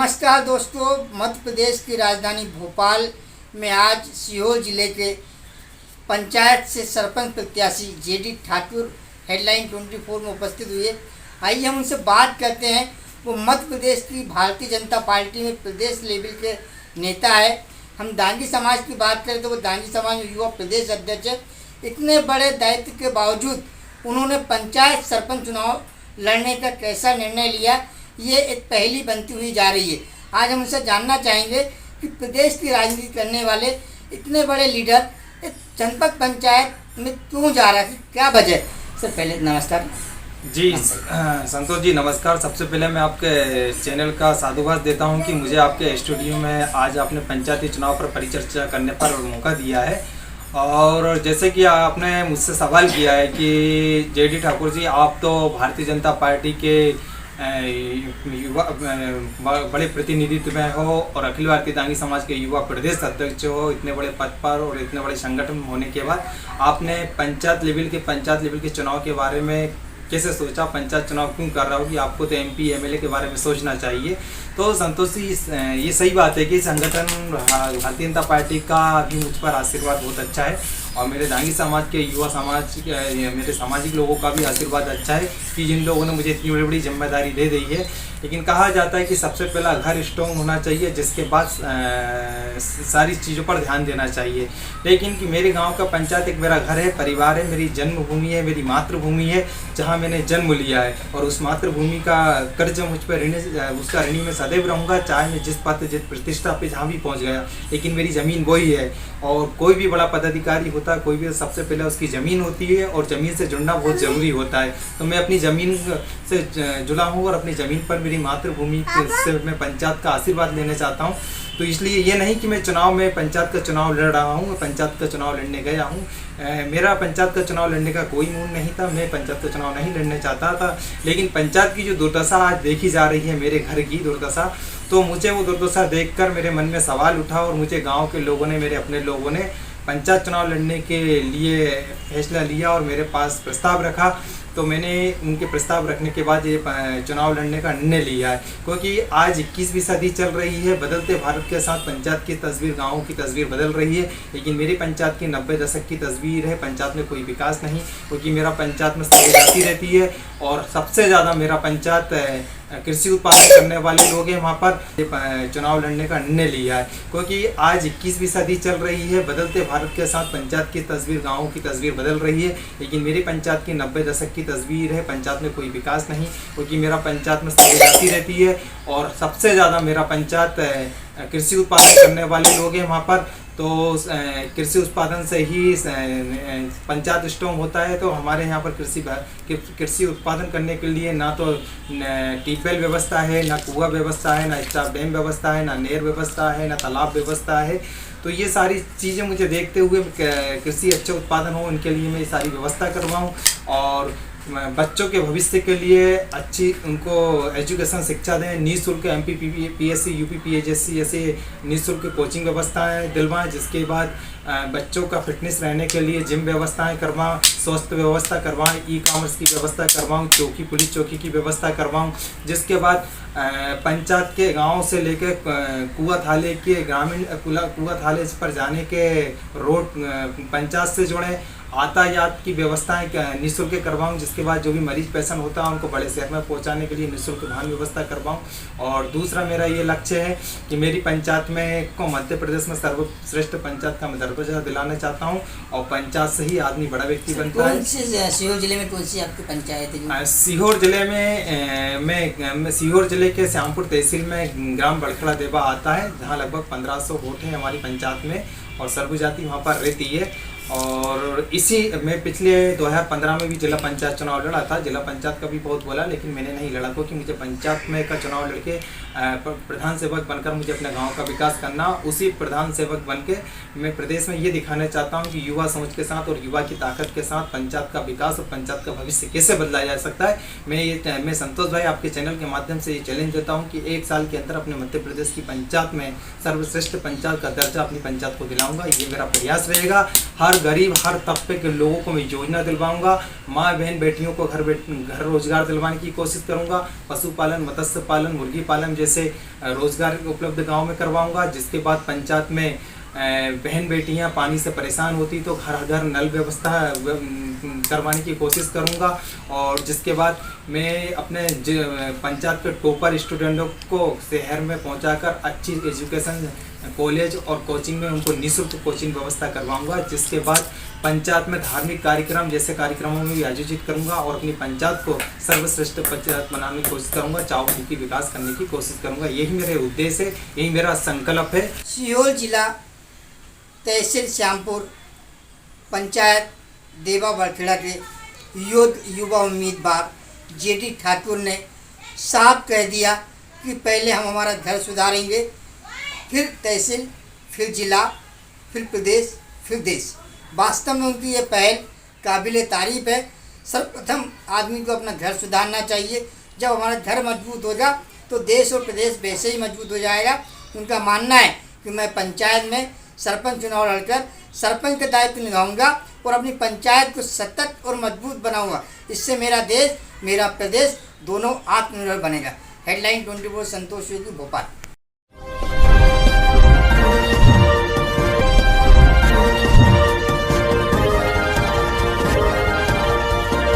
नमस्कार दोस्तों, मध्य प्रदेश की राजधानी भोपाल में आज सीहोर जिले के पंचायत से सरपंच प्रत्याशी जेडी ठाकुर हेडलाइन 24 में उपस्थित हुए। आइए हम उनसे बात करते हैं। वो मध्य प्रदेश की भारतीय जनता पार्टी में प्रदेश लेवल के नेता है। हम दांगी समाज की बात करें तो वो दांगी समाज में युवा प्रदेश अध्यक्ष है। इतने बड़े दायित्व के बावजूद उन्होंने पंचायत सरपंच चुनाव लड़ने का कैसा निर्णय लिया, ये एक पहेली बनती हुई जा रही है। आज हम उनसे जानना चाहेंगे कि प्रदेश की राजनीति करने वाले इतने बड़े लीडर एक जनपद पंचायत में क्यों जा रहा है, क्या वजह। सर पहले नमस्कार जी। संतोष जी नमस्कार। सबसे पहले मैं आपके चैनल का साधुवाद देता हूं कि मुझे आपके स्टूडियो में आज आपने पंचायती चुनाव पर परिचर्चा करने पर मौका दिया है। और जैसे कि आपने मुझसे सवाल किया है कि जेडी ठाकुर जी, आप तो भारतीय जनता पार्टी के युवा बड़े प्रतिनिधित्व में हो और अखिल भारतीय दांगी समाज के युवा प्रदेश अध्यक्ष हो, इतने बड़े पद पर और इतने बड़े संगठन होने के बाद आपने पंचायत लेवल के चुनाव के बारे में कैसे सोचा, पंचायत चुनाव क्यों कर रहा हो कि आपको तो एमपी एमएलए के बारे में सोचना चाहिए। तो संतोष जी, ये सही बात है कि संगठन भारतीय जनता पार्टी का भी मुझ पर आशीर्वाद बहुत अच्छा है और मेरे दांगी समाज के युवा समाज मेरे सामाजिक लोगों का भी आशीर्वाद अच्छा है कि जिन लोगों ने मुझे इतनी बड़ी बड़ी जिम्मेदारी दे दी है। लेकिन कहा जाता है कि सबसे पहला घर स्ट्रॉन्ग होना चाहिए, जिसके बाद सारी चीज़ों पर ध्यान देना चाहिए। लेकिन कि मेरे गांव का पंचायत एक मेरा घर है, परिवार है, मेरी जन्मभूमि है, मेरी मातृभूमि है, जहां मैंने जन्म लिया है और उस मातृभूमि का कर्ज मुझ पर उसका ऋणी में सदैव रहूँगा, चाहे मैं जिस पद जिस प्रतिष्ठा पे जहाँ भी पहुँच गया। लेकिन मेरी ज़मीन वही है और कोई भी बड़ा पदाधिकारी होता है, कोई भी सबसे पहले उसकी ज़मीन होती है और ज़मीन से जुड़ना बहुत ज़रूरी होता है। तो मैं अपनी ज़मीन से जुड़ा हूँ और अपनी ज़मीन पर मेरी मातृभूमि से मैं पंचायत का आशीर्वाद लेना चाहता हूँ। तो इसलिए ये नहीं कि मैं पंचायत का चुनाव लड़ रहा हूँ, मैं पंचायत का चुनाव लड़ने गया हूँ। मेरा पंचायत का चुनाव लड़ने का कोई मूड नहीं था, मैं पंचायत का चुनाव नहीं लड़ने चाहता था। लेकिन पंचायत की जो दुर्दशा आज देखी जा रही है, मेरे घर की दुर्दशा, तो मुझे वो दुर्दशा देखकर मेरे मन में सवाल उठा और मुझे गाँव के लोगों ने, मेरे अपने लोगों ने पंचायत चुनाव लड़ने के लिए फैसला लिया और मेरे पास प्रस्ताव रखा। तो मैंने उनके प्रस्ताव रखने के बाद ये चुनाव लड़ने का निर्णय लिया है, क्योंकि आज 21वीं सदी चल रही है। बदलते भारत के साथ पंचायत की तस्वीर, गाँव की तस्वीर बदल रही है। लेकिन मेरी पंचायत की 90 दशक की तस्वीर है। पंचायत में कोई विकास नहीं, क्योंकि मेरा पंचायत में सभी जाती रहती है और सबसे ज़्यादा मेरा पंचायत कृषि उत्पादन करने वाले लोग हैं। वहाँ पर चुनाव लड़ने का निर्णय लिया है, क्योंकि आज 21वीं सदी चल रही है। बदलते भारत के साथ पंचायत की तस्वीर, गाँव की तस्वीर बदल रही है। लेकिन मेरी पंचायत की 90 दशक की तस्वीर है। पंचायत में कोई विकास नहीं, क्योंकि मेरा पंचायत में सभी जाती रहती है और सबसे ज़्यादा मेरा पंचायत कृषि उत्पादन करने वाले लोग हैं वहाँ पर। तो कृषि उत्पादन से ही पंचायत स्ट्रॉन्ग होता है। तो हमारे यहाँ पर कृषि उत्पादन करने के लिए ना तो ट्यूबवेल व्यवस्था है, ना कुआं व्यवस्था है, ना स्टॉप डैम व्यवस्था है, ना नहर व्यवस्था है, ना तालाब व्यवस्था है। तो ये सारी चीज़ें मुझे देखते हुए कृषि अच्छा उत्पादन हो, इनके लिए मैं ये सारी व्यवस्था करवाऊँ और बच्चों के भविष्य के लिए अच्छी उनको एजुकेशन शिक्षा दें, निःशुल्क एमपी पीएससी यूपी पीएचएससी ऐसे निःशुल्क कोचिंग व्यवस्थाएं दिलवाएं। जिसके बाद बच्चों का फिटनेस रहने के लिए जिम व्यवस्थाएं करवाऊँ, स्वास्थ्य व्यवस्था करवाएं, ई-कॉमर्स की व्यवस्था करवाऊँ, पुलिस चौकी की व्यवस्था करवाऊँ। जिसके बाद पंचायत के गांव से लेकर कुआं थाले के ग्रामीण कुआं थाले पर जाने के रोड पंचायत से जुड़े, यातायात की व्यवस्थाएं निःशुल्क करवाऊँ। जिसके बाद जो भी मरीज पेशेंट होता है उनको बड़े शहर में पहुंचाने के लिए निःशुल्क वाहन व्यवस्था करवाऊँ। और दूसरा मेरा ये लक्ष्य है कि मेरी पंचायत में को मध्य प्रदेश में सर्वश्रेष्ठ पंचायत का मैं दर्जा दिलाना चाहता हूँ और पंचायत से ही आदमी बड़ा व्यक्ति बनता है। सीहोर जिले में कौन सी आपकी पंचायत है? सीहोर जिले में मैं सीहोर जिले के श्यामपुर तहसील में ग्राम बड़खड़ा देवा आता है, जहाँ लगभग 1500 वोट हैं हमारी पंचायत में और सर्वजाति वहाँ पर रहती है। और इसी मैं पिछले 2015 में भी जिला पंचायत चुनाव लड़ा था। जिला पंचायत का भी बहुत बोला, लेकिन मैंने नहीं लड़ा, क्योंकि मुझे पंचायत में का चुनाव लड़के प्रधान सेवक बनकर मुझे अपने गांव का विकास करना। उसी प्रधान सेवक बन के मैं प्रदेश में ये दिखाना चाहता हूं कि युवा सोच के साथ और युवा की ताकत के साथ पंचायत का विकास और पंचायत का भविष्य कैसे बदला जा सकता है। मैं संतोष भाई आपके चैनल के माध्यम से ये चैलेंज देता हूँ कि 1 साल के अंदर अपने मध्य प्रदेश की पंचायत में सर्वश्रेष्ठ पंचायत का दर्जा अपनी पंचायत को दिलाऊंगा। ये मेरा प्रयास रहेगा। हर गरीब, हर तबके के लोगों को मैं योजना दिलवाऊंगा। माँ बहन बेटियों को घर रोजगार दिलवाने की कोशिश करूंगा। पशुपालन, मत्स्य पालन, मुर्गी पालन वजह से रोज़गार उपलब्ध गांव में करवाऊंगा। जिसके बाद पंचायत में बहन बेटियां पानी से परेशान होती तो घर घर नल व्यवस्था करवाने की कोशिश करूंगा। और जिसके बाद मैं अपने पंचायत के टॉपर स्टूडेंटों को शहर में पहुंचाकर अच्छी एजुकेशन कॉलेज और कोचिंग में उनको निःशुल्क कोचिंग व्यवस्था करवाऊंगा। जिसके बाद पंचायत में धार्मिक कार्यक्रम जैसे कार्यक्रमों में भी आयोजित करूंगा और अपनी पंचायत को सर्वश्रेष्ठ पंचायत बनाने की कोशिश करूंगा, चावल की विकास करने की कोशिश करूंगा। यही मेरे उद्देश्य है, यही मेरा संकल्प है। सीहोर जिला तहसील श्यामपुर पंचायत देवा बड़खेड़ा के योग्य युवा उम्मीदवार जेडी ठाकुर ने साफ कह दिया कि पहले हम हमारा घर सुधारेंगे, फिर तहसील, फिर जिला, फिर प्रदेश, फिर देश। वास्तव में उनकी ये पहल काबिल तारीफ है। सर्वप्रथम आदमी को अपना घर सुधारना चाहिए। जब हमारा घर मजबूत हो जाए तो देश और प्रदेश वैसे ही मजबूत हो जाएगा। उनका मानना है कि मैं पंचायत में सरपंच चुनाव लड़कर सरपंच का दायित्व निभाऊंगा और अपनी पंचायत को सतत और मजबूत बनाऊंगा। इससे मेरा देश, मेरा प्रदेश दोनों आत्मनिर्भर बनेगा। हेडलाइन 24 संतोष योगी, भोपाल।